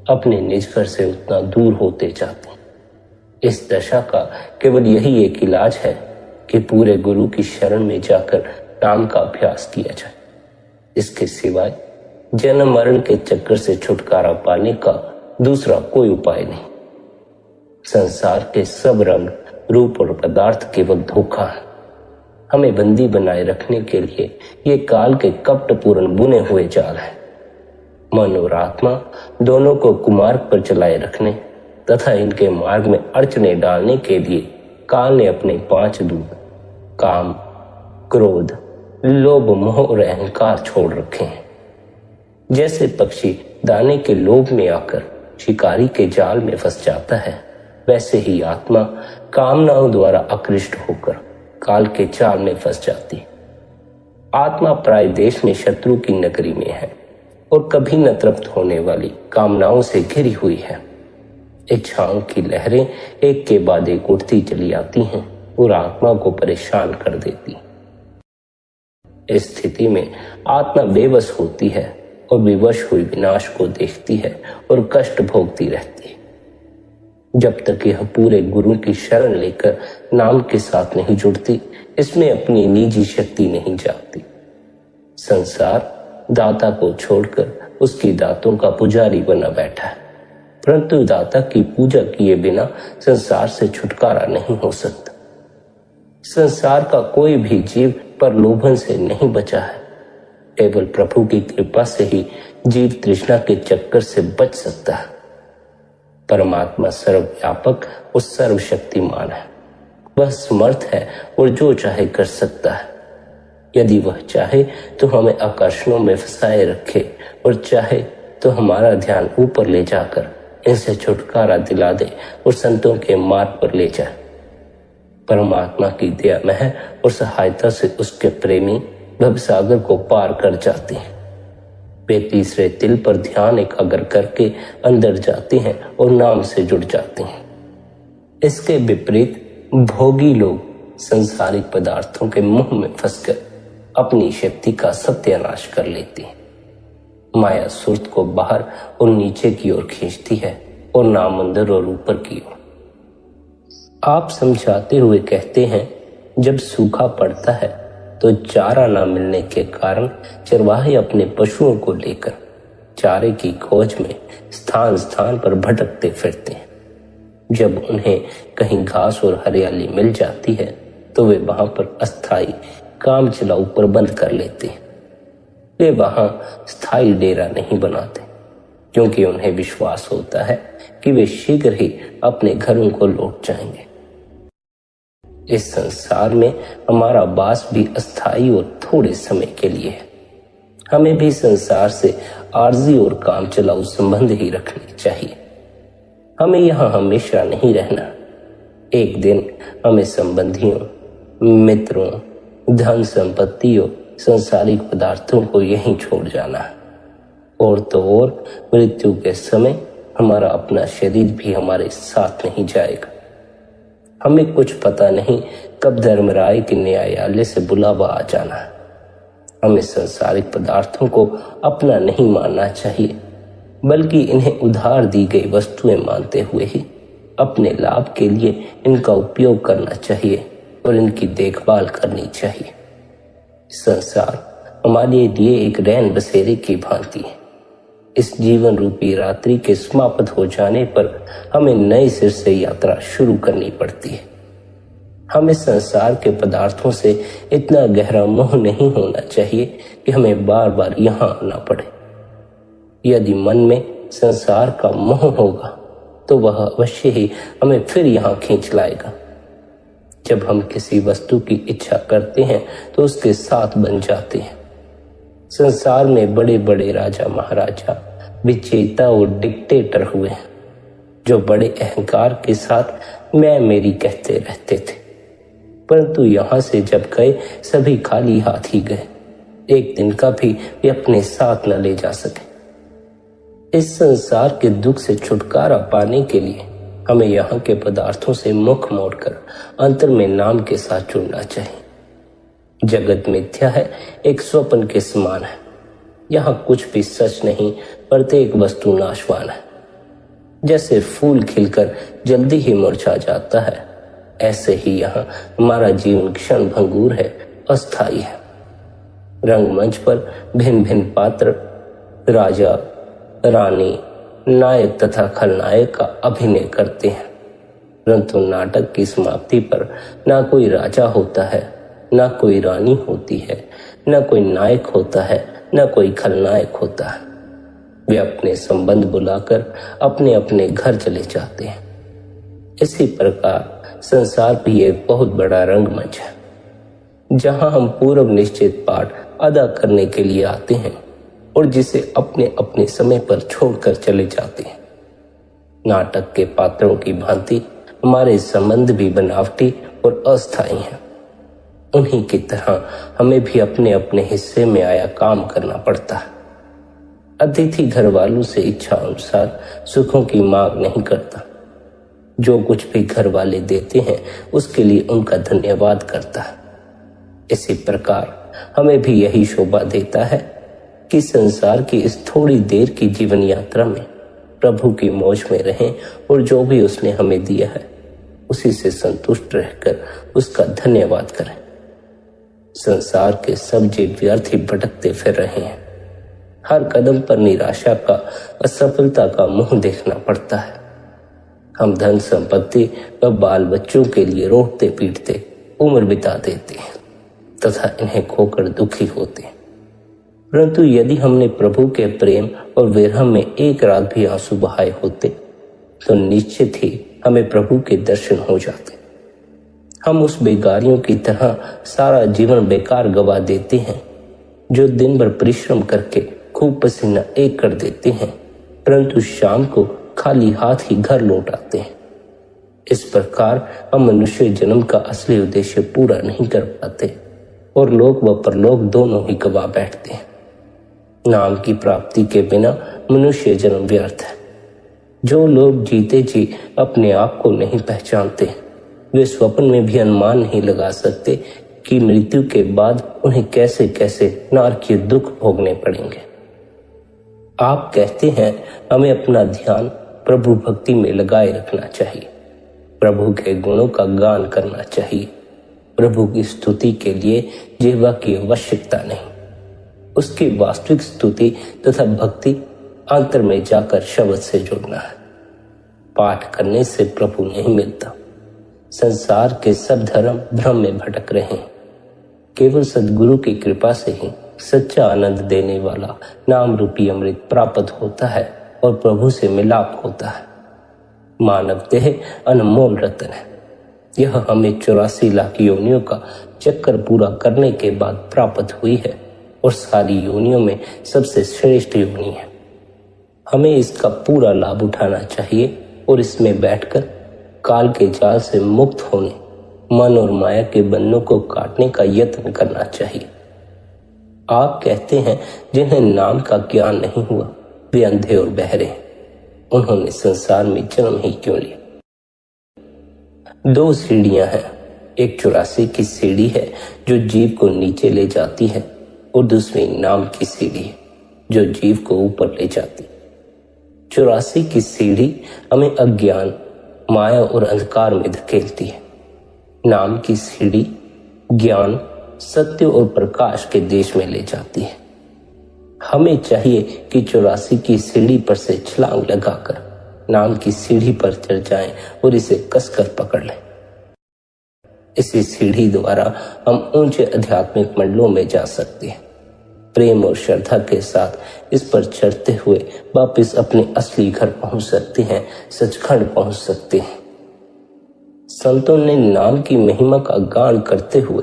अपने निज घर से उतना दूर होते जाते हैं। इस दशा का केवल यही एक इलाज है कि पूरे गुरु की शरण में जाकर नाम का अभ्यास किया जाए। इसके सिवाय जन्म मरण के चक्कर से छुटकारा पाने का दूसरा कोई उपाय नहीं। संसार के सब रंग, रूप और पदार्थ केवल धोखा है। हमें बंदी बनाए रखने के लिए ये काल के कपटपूर्ण बुने हुए जाल है। मन और आत्मा दोनों को कुमार्ग पर चलाए रखने तथा इनके मार्ग में अड़चने डालने के लिए काल ने अपने 5 दूत काम, क्रोध, लोभ, मोह और अहंकार छोड़ रखे हैं। जैसे पक्षी दाने के लोभ में आकर शिकारी के जाल में फंस जाता है, वैसे ही आत्मा कामनाओं द्वारा आकृष्ट होकर काल के जाल में फंस जाती है। आत्मा प्राय देश में शत्रु की नगरी में है और कभी न तृप्त होने वाली कामनाओं से घिरी हुई है। इच्छाओं की लहरें एक के बाद एक उठती चली आती हैं और आत्मा को परेशान कर देती। इस स्थिति में आत्मा बेबस होती है और विवश हुई विनाश को देखती है और कष्ट भोगती रहती है। जब तक यह पूरे गुरु की शरण लेकर नाम के साथ नहीं जुड़ती, इसमें अपनी निजी शक्ति नहीं जागती। संसार दाता को छोड़कर उसकी दातों का पुजारी बना बैठा है, परंतु दाता की पूजा किए बिना संसार से छुटकारा नहीं हो सकता। संसार का कोई भी जीव प्रलोभन से नहीं बचा है। केवल प्रभु की कृपा से ही जीव तृष्णा के चक्कर से बच सकता है। परमात्मा सर्वव्यापक और सर्वशक्तिमान है। वह समर्थ है और जो चाहे कर सकता है। यदि वह चाहे तो हमें आकर्षणों में फंसाए रखे और चाहे तो हमारा ध्यान ऊपर ले जाकर इनसे छुटकारा दिला दे और संतों के मार्ग पर ले जाए। परमात्मा की दया में और सहायता से उसके प्रेमी भवसागर को पार कर जाते हैं। वे तीसरे तिल पर ध्यान एकाग्र करके अंदर जाते हैं और नाम से जुड़ जाते हैं। इसके विपरीत भोगी लोग संसारिक पदार्थों के मुंह में फंसकर अपनी शक्ति का सत्यानाश कर लेते हैं। माया सुरत को बाहर और नीचे की ओर खींचती है और नाम अंदर और ऊपर की ओर। आप समझाते हुए कहते हैं, जब सूखा पड़ता है तो चारा न मिलने के कारण चरवाहे अपने पशुओं को लेकर चारे की खोज में स्थान स्थान पर भटकते फिरते हैं। जब उन्हें कहीं घास और हरियाली मिल जाती है तो वे वहां पर अस्थायी काम चलाऊ प्रबंध कर लेते हैं। वे वहां स्थायी डेरा नहीं बनाते, क्योंकि उन्हें विश्वास होता है कि वे शीघ्र ही अपने घरों को लौट जाएंगे। इस संसार में हमारा वास भी अस्थायी और थोड़े समय के लिए है। हमें भी संसार से आर्जी और काम चलाऊ संबंध ही रखने चाहिए। हमें यहाँ हमेशा नहीं रहना। एक दिन हमें संबंधियों, मित्रों, धन संपत्तियों, सांसारिक पदार्थों को यहीं छोड़ जाना है। और तो और मृत्यु के समय हमारा अपना शरीर भी हमारे साथ नहीं जाएगा। हमें कुछ पता नहीं कब धर्मराय के न्यायालय से बुलावा आ जाना है। हमें सांसारिक पदार्थों को अपना नहीं मानना चाहिए, बल्कि इन्हें उधार दी गई वस्तुएं मानते हुए ही अपने लाभ के लिए इनका उपयोग करना चाहिए और इनकी देखभाल करनी चाहिए। संसार हमारे लिए एक रैन बसेरे की भांति है। इस जीवन रूपी रात्रि के समाप्त हो जाने पर हमें नए सिर से यात्रा शुरू करनी पड़ती है। हमें संसार के पदार्थों से इतना गहरा मोह नहीं होना चाहिए कि हमें बार बार यहाँ आना पड़े। यदि मन में संसार का मोह होगा तो वह अवश्य ही हमें फिर यहाँ खींच लाएगा। जब हम किसी वस्तु की इच्छा करते हैं तो उसके साथ बन जाते हैं। संसार में बड़े बड़े राजा महाराजा, विजेता और डिक्टेटर हुए हैं, जो बड़े अहंकार के साथ मैं मेरी कहते रहते थे, परंतु यहाँ से जब गए सभी खाली हाथ ही गए। एक दिन का भी वे अपने साथ न ले जा सके। इस संसार के दुख से छुटकारा पाने के लिए हमें यहाँ के पदार्थों से मुख मोड़कर अंतर में नाम के साथ जुड़ना चाहिए। जगत मिथ्या है, एक स्वप्न के समान है। यहाँ कुछ भी सच नहीं, प्रत्येक वस्तु नाशवान है। जैसे फूल खिलकर जल्दी ही मुरझा जाता है, ऐसे ही यहाँ हमारा जीवन क्षण भंगुर है, अस्थायी है। रंगमंच पर भिन्न भिन्न पात्र, राजा, रानी, नायक तथा खलनायक का अभिनय करते हैं, परंतु नाटक की समाप्ति पर ना कोई राजा होता है, ना कोई रानी होती है, ना कोई नायक होता है, ना कोई खलनायक होता है। वे अपने संबंध बुलाकर अपने अपने घर चले जाते हैं। इसी प्रकार संसार भी एक बहुत बड़ा रंगमंच है, जहां हम पूर्व निश्चित पाठ अदा करने के लिए आते हैं और जिसे अपने अपने समय पर छोड़कर चले जाते हैं। नाटक के पात्रों की भांति हमारे संबंध भी बनावटी और अस्थायी हैं। उन्हीं की तरह हमें भी अपने अपने हिस्से में आया काम करना पड़ता है। अतिथि घर वालों से इच्छा अनुसार सुखों की मांग नहीं करता। जो कुछ भी घर वाले देते हैं उसके लिए उनका धन्यवाद करता है। इसी प्रकार हमें भी यही शोभा देता है कि संसार की इस थोड़ी देर की जीवन यात्रा में प्रभु की मौज में रहें और जो भी उसने हमें दिया है उसी से संतुष्ट रहकर उसका धन्यवाद करें। संसार के सब जीव व्यर्थ ही भटकते फिर रहे हैं। हर कदम पर निराशा का, असफलता का मुंह देखना पड़ता है। हम धन संपत्ति व बाल बच्चों के लिए रोते पीटते उम्र बिता देते हैं तथा इन्हें खोकर दुखी होते हैं। परंतु यदि हमने प्रभु के प्रेम और विरह में एक रात भी आंसू बहाए होते तो निश्चित ही हमें प्रभु के दर्शन हो जाते। हम उस बेगारियों की तरह सारा जीवन बेकार गवा देते हैं जो दिन भर परिश्रम करके खूब पसीना एक कर देते हैं, परंतु शाम को खाली हाथ ही घर लौट आते हैं। इस प्रकार हम मनुष्य जन्म का असली उद्देश्य पूरा नहीं कर पाते और लोक व परलोक दोनों ही गवा बैठते हैं। नाम की प्राप्ति के बिना मनुष्य जन्म व्यर्थ है। जो लोग जीते जी अपने आप को नहीं पहचानते, वे स्वप्न में भी अनुमान नहीं लगा सकते कि मृत्यु के बाद उन्हें कैसे कैसे नारकीय दुख भोगने पड़ेंगे। आप कहते हैं हमें अपना ध्यान प्रभु भक्ति में लगाए रखना चाहिए, प्रभु के गुणों का गान करना चाहिए। प्रभु की स्तुति के लिए जिह्वा की आवश्यकता नहीं, उसकी वास्तविक स्तुति तथा भक्ति अंतर में जाकर शब्द से जुड़ना है। पाठ करने से प्रभु नहीं मिलता। संसार के सब धर्म भ्रम में भटक रहे हैं। केवल सद्गुरु की कृपा से ही सच्चा आनंद देने वाला नाम रूपी अमृत प्राप्त होता है और प्रभु से मिलाप होता है। मानव देह अनमोल रत्न है। यह हमें 84 लाख योनियों का चक्कर पूरा करने के बाद प्राप्त हुई है और सारी योनियों में सबसे श्रेष्ठ योनि है। हमें इसका पूरा लाभ उठाना चाहिए और इसमें बैठकर काल के जाल से मुक्त होने, मन और माया के बंधनों को काटने का यत्न करना चाहिए। आप कहते हैं जिन्हें नाम का ज्ञान नहीं हुआ वे अंधे और बहरे हैं, उन्होंने संसार में जन्म ही क्यों लिया। 2 सीढ़ियां हैं, एक 84 की सीढ़ी है जो जीव को नीचे ले जाती है और दूसरी नाम की सीढ़ी है जो जीव को ऊपर ले जाती है। 84 की सीढ़ी हमें अज्ञान, माया और अंधकार में धकेलती है। नाम की सीढ़ी ज्ञान, सत्य और प्रकाश के देश में ले जाती है। हमें चाहिए कि 84 की सीढ़ी पर से छलांग लगाकर नाम की सीढ़ी पर चढ़ जाएं और इसे कसकर पकड़ लें। इसी सीढ़ी द्वारा हम ऊंचे आध्यात्मिक मंडलों में जा सकते हैं। प्रेम और श्रद्धा के साथ इस पर चढ़ते हुए वापस अपने असली घर पहुंच सकते हैं, सचखंड पहुंच सकते हैं। संतों ने नाम की महिमा का गान करते हुए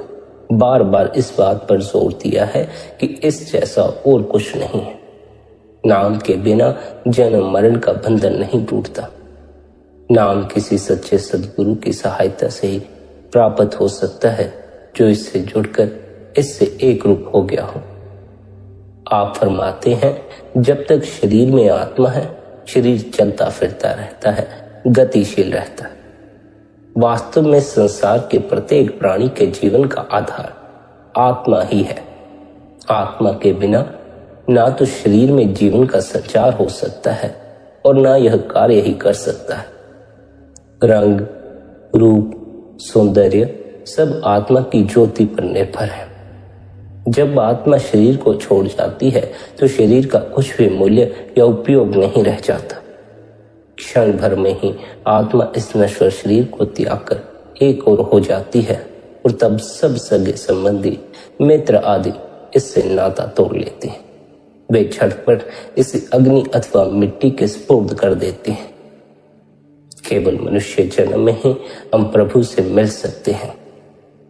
बार बार इस बात पर जोर दिया है कि इस जैसा और कुछ नहीं है। नाम के बिना जन्म मरण का बंधन नहीं टूटता। नाम किसी सच्चे सद्गुरु की सहायता से ही प्राप्त हो सकता है जो इससे जुड़कर इससे एक रूप हो गया हो। आप फरमाते हैं जब तक शरीर में आत्मा है शरीर चलता फिरता रहता है, गतिशील रहता है। वास्तव में संसार के प्रत्येक प्राणी के जीवन का आधार आत्मा ही है। आत्मा के बिना ना तो शरीर में जीवन का संचार हो सकता है और ना यह कार्य ही कर सकता है। रंग, रूप, सौंदर्य सब आत्मा की ज्योति पर निर्भर है। जब आत्मा शरीर को छोड़ जाती है तो शरीर का कुछ भी मूल्य या उपयोग नहीं रह जाता। क्षण भर में ही आत्मा इस नश्वर शरीर को त्याग कर एक और हो जाती है और तब सब सगे संबंधी, मित्र आदि इससे नाता तोड़ लेते हैं। वे झटपट इसे अग्नि अथवा मिट्टी के स्पुर्द कर देते हैं। केवल मनुष्य जन्म में ही हम प्रभु से मिल सकते हैं।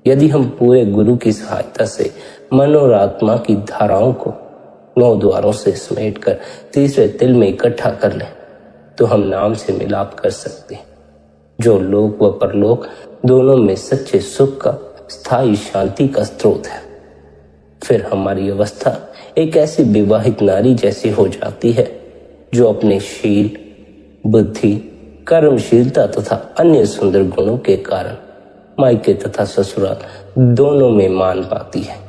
यदि हम पूरे गुरु की सहायता से मन और आत्मा की धाराओं को 9 द्वारों से समेटकर तीसरे तिल में इकट्ठा कर लें तो हम नाम से मिलाप कर सकते हैं, जो लोक व परलोक दोनों में सच्चे सुख का स्थायी शांति का स्रोत है। फिर हमारी अवस्था एक ऐसी विवाहित नारी जैसी हो जाती है जो अपने शील, बुद्धि, कर्मशीलता तथा अन्य सुंदर गुणों के कारण मायके तथा ससुराल दोनों में मान पाती है।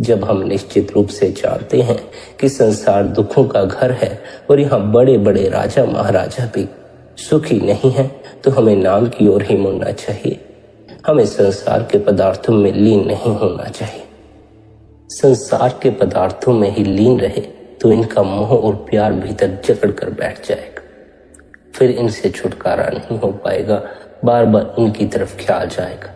जब हम निश्चित रूप से जानते हैं कि संसार दुखों का घर है और यहाँ बड़े बड़े राजा महाराजा भी सुखी नहीं हैं, तो हमें नाम की ओर ही मुड़ना चाहिए। हमें संसार के पदार्थों में लीन नहीं होना चाहिए। संसार के पदार्थों में ही लीन रहे तो इनका मोह और प्यार भीतर जकड़ कर बैठ जाएगा। फिर इनसे छुटकारा नहीं हो पाएगा, बार बार इनकी तरफ ख्याल जाएगा,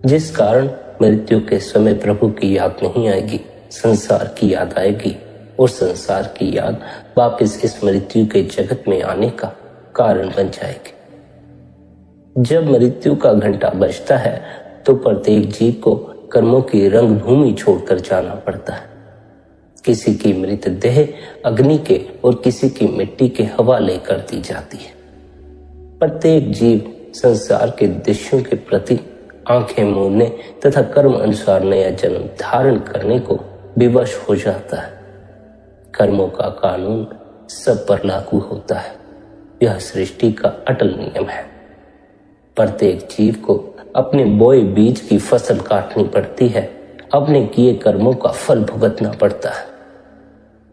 जिस कारण मृत्यु के समय प्रभु की याद नहीं आएगी, संसार की याद आएगी और संसार की याद वापस इस मृत्यु के जगत में आने का कारण बन जाएगी। जब मृत्यु का घंटा बजता है तो प्रत्येक जीव को कर्मों की रंग भूमि छोड़कर जाना पड़ता है। किसी की मृत देह अग्नि के और किसी की मिट्टी के हवाले कर दी जाती है। प्रत्येक जीव संसार के दृश्यों के प्रति आंखें मूंदने तथा कर्म अनुसार नया जन्म धारण करने को विवश हो जाता है। कर्मों का कानून सब पर लागू होता है। यह सृष्टि का अटल नियम है। प्रत्येक जीव को अपने बोए बीज की फसल काटनी पड़ती है, अपने किए कर्मों का फल भुगतना पड़ता है।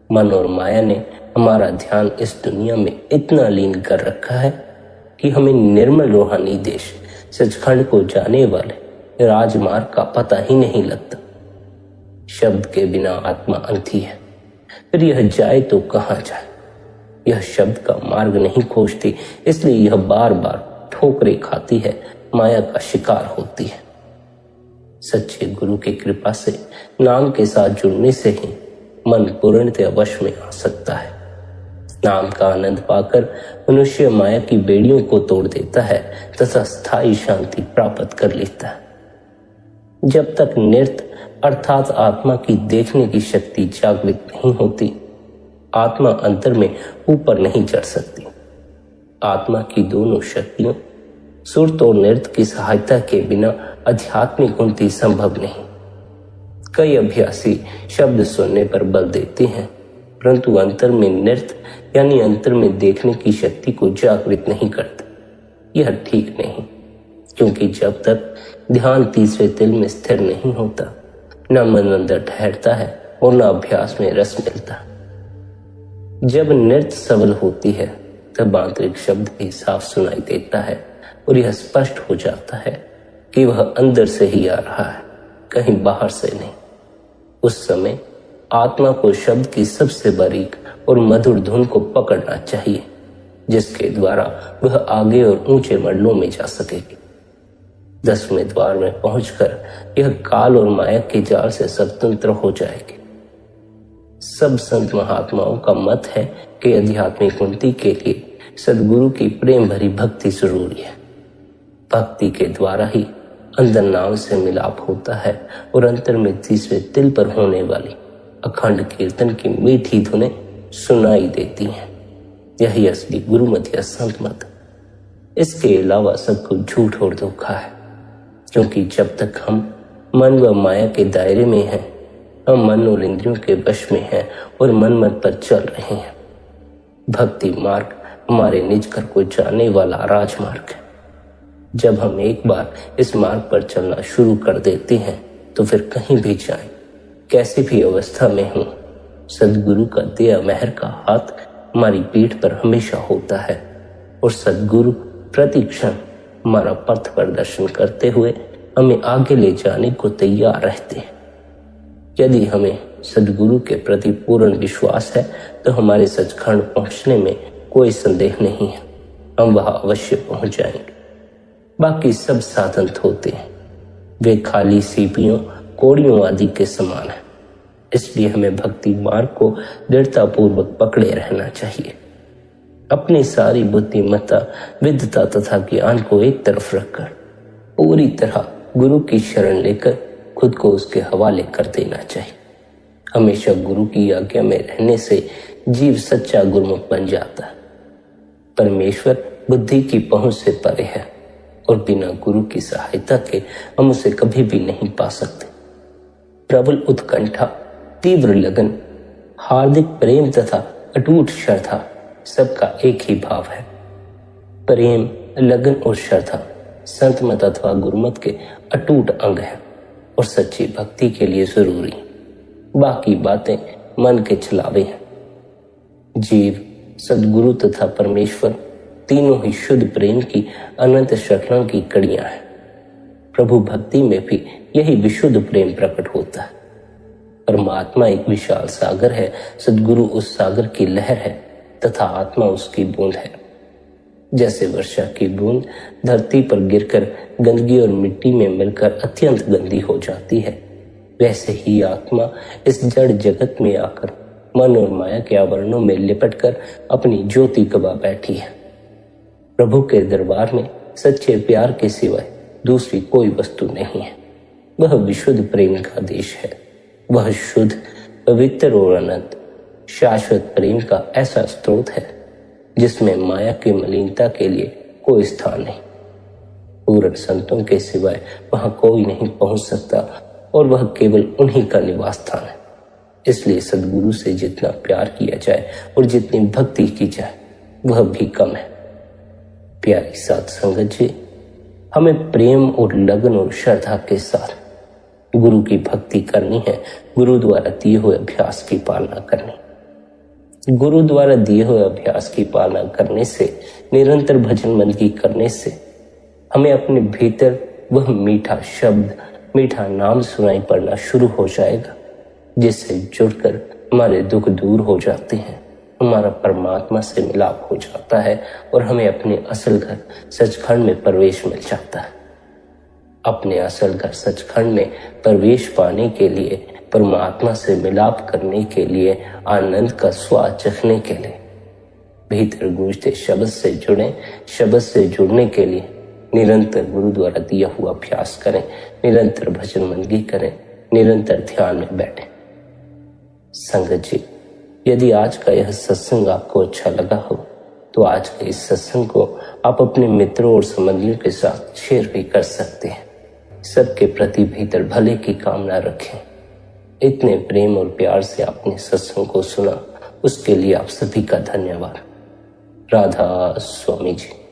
मन और माया ने हमारा ध्यान इस दुनिया में इतना लीन कर रखा है कि हमें निर्मल रूहानी देश सचखंड को जाने वाले राजमार्ग का पता ही नहीं लगता। शब्द के बिना आत्मा अंधी है, फिर यह जाए तो कहाँ जाए। यह शब्द का मार्ग नहीं खोजती, इसलिए यह बार बार ठोकरें खाती है, माया का शिकार होती है। सच्चे गुरु की कृपा से नाम के साथ जुड़ने से ही मन पूर्णतः वश में आ सकता है। नाम का आनंद पाकर मनुष्य माया की बेड़ियों को तोड़ देता है तथा स्थायी शांति प्राप्त कर लेता है। जब तक नृत्य अर्थात आत्मा की देखने की शक्ति जागृत नहीं होती, आत्मा अंतर में ऊपर नहीं चढ़ सकती। आत्मा की दोनों शक्तियों सुरत और नृत्य की सहायता के बिना आध्यात्मिक उन्नति संभव नहीं। कई अभ्यासी शब्द सुनने पर बल देते हैं, परंतु अंतर में नृत्य यानी अंतर में देखने की शक्ति को जागृत नहीं करते। यह ठीक नहीं, क्योंकि जब तक ध्यान तीसरे तिल में स्थिर नहीं होता, न मन अंदर ठहरता है और न अभ्यास में रस मिलता। जब नृत्य सबल होती है तब आंतरिक शब्द भी साफ सुनाई देता है और यह स्पष्ट हो जाता है कि वह अंदर से ही आ रहा है, कहीं बाहर से नहीं। उस समय आत्मा को शब्द की सबसे बारीक और मधुर धुन को पकड़ना चाहिए, जिसके द्वारा वह आगे और ऊंचे मंडलों में जा सकेगी। 10वें द्वार में पहुंचकर यह काल और माया के जाल से स्वतंत्र हो जाएगी। सब संत महात्माओं का मत है कि आध्यात्मिक उन्नति के लिए सद्गुरु की प्रेम भरी भक्ति जरूरी है। भक्ति के द्वारा ही अंदर नाम से मिलाप होता है और अंतर में तीसरे तिल पर होने वाली अखंड कीर्तन की मीठी धुनें सुनाई देती हैं। यही असली गुरुमत या संत मत। इसके अलावा सब कुछ झूठ और धोखा है, क्योंकि जब तक हम मन व माया के दायरे में हैं, हम मन और इंद्रियों के वश में हैं और मन मत पर चल रहे हैं। भक्ति मार्ग हमारे निज घर को जाने वाला राजमार्ग है। जब हम एक बार इस मार्ग पर चलना शुरू कर देते हैं तो फिर कहीं भी जाएं, कैसी भी अवस्था में हो, सद्गुरु का दया मेहर का हाथ हमारी पीठ पर हमेशा होता है और सद्गुरु प्रति क्षण हमारा पथ प्रदर्शन करते हुए हमें आगे ले जाने को तैयार रहते हैं। यदि हमें सद्गुरु के प्रति पूर्ण विश्वास है तो हमारे सचखंड पहुंचने में कोई संदेह नहीं है, हम वहां अवश्य पहुंच जाएंगे। बाकी सब साधन होते हैं, वे खाली सीपियों कोड़ियों आदि के समान है। इसलिए हमें भक्ति मार्ग को दृढ़तापूर्वक पकड़े रहना चाहिए। अपनी सारी बुद्धिमत्ता, विद्वता तथा ज्ञान को एक तरफ रखकर पूरी तरह गुरु की शरण लेकर खुद को उसके हवाले कर देना चाहिए। हमेशा गुरु की आज्ञा में रहने से जीव सच्चा गुरुमुख बन जाता है। परमेश्वर बुद्धि की पहुंच से परे है और बिना गुरु की सहायता के हम उसे कभी भी नहीं पा सकते। प्रबल उत्कंठा, तीव्र लगन, हार्दिक प्रेम तथा अटूट श्रद्धा सबका एक ही भाव है। प्रेम, लगन और श्रद्धा संत मत अथवा गुरुमत के अटूट अंग है और सच्ची भक्ति के लिए जरूरी। बाकी बातें मन के छलावे हैं। जीव, सद्गुरु तथा परमेश्वर तीनों ही शुद्ध प्रेम की अनंत श्रृंखला की कड़ियां हैं। प्रभु भक्ति में भी यही विशुद्ध प्रेम प्रकट होता है। परमात्मा एक विशाल सागर है, सद्गुरु उस सागर की लहर है तथा आत्मा उसकी बूंद है। जैसे वर्षा की बूंद धरती पर गिरकर गंदगी और मिट्टी में मिलकर अत्यंत गंदी हो जाती है, वैसे ही आत्मा इस जड़ जगत में आकर मन और माया के आवरणों में लिपटकर अपनी ज्योति गवा बैठी है। प्रभु के दरबार में सच्चे प्यार के सिवाय दूसरी कोई वस्तु नहीं है। वह विशुद्ध प्रेम का देश है। वह शुद्ध, पवित्र और अनंत शाश्वत प्रेम का ऐसा स्रोत है जिसमें माया की मलिनता के लिए कोई स्थान नहीं। पूर्ण संतों के सिवाय वहां कोई नहीं पहुंच सकता और वह केवल उन्हीं का निवास स्थान है। इसलिए सद्गुरु से जितना प्यार किया जाए और जितनी भक्ति की जाए वह भी कम है। प्यारी साध संगत जी, हमें प्रेम और लगन और श्रद्धा के साथ गुरु की भक्ति करनी है। गुरु द्वारा दिए हुए अभ्यास की पालना करनी। गुरु द्वारा दिए हुए अभ्यास की पालना करने से, निरंतर भजन बंदगी करने से हमें अपने भीतर वह मीठा शब्द, मीठा नाम सुनाई पड़ना शुरू हो जाएगा, जिससे जुड़कर हमारे दुख दूर हो जाते हैं, हमारा परमात्मा से मिलाप हो जाता है और हमें अपने असल घर सचखंड में प्रवेश मिल जाता है। अपने असल घर सचखंड में प्रवेश पाने के लिए, परमात्मा से मिलाप करने के लिए, आनंद का स्वाद चखने के लिए भीतर गूंजते शब्द से जुड़ें। शब्द से जुड़ने के लिए निरंतर गुरु द्वारा दिया हुआ अभ्यास करें, निरंतर भजन बंदगी करें, निरंतर ध्यान में बैठें। संगत जी, यदि आज का यह सत्संग आपको अच्छा लगा हो तो आज के इस सत्संग को आप अपने मित्रों और संबंधियों के साथ शेयर भी कर सकते हैं। सबके प्रति भीतर भले की कामना रखें। इतने प्रेम और प्यार से आपने सत्संग को सुना, उसके लिए आप सभी का धन्यवाद। राधा स्वामी जी।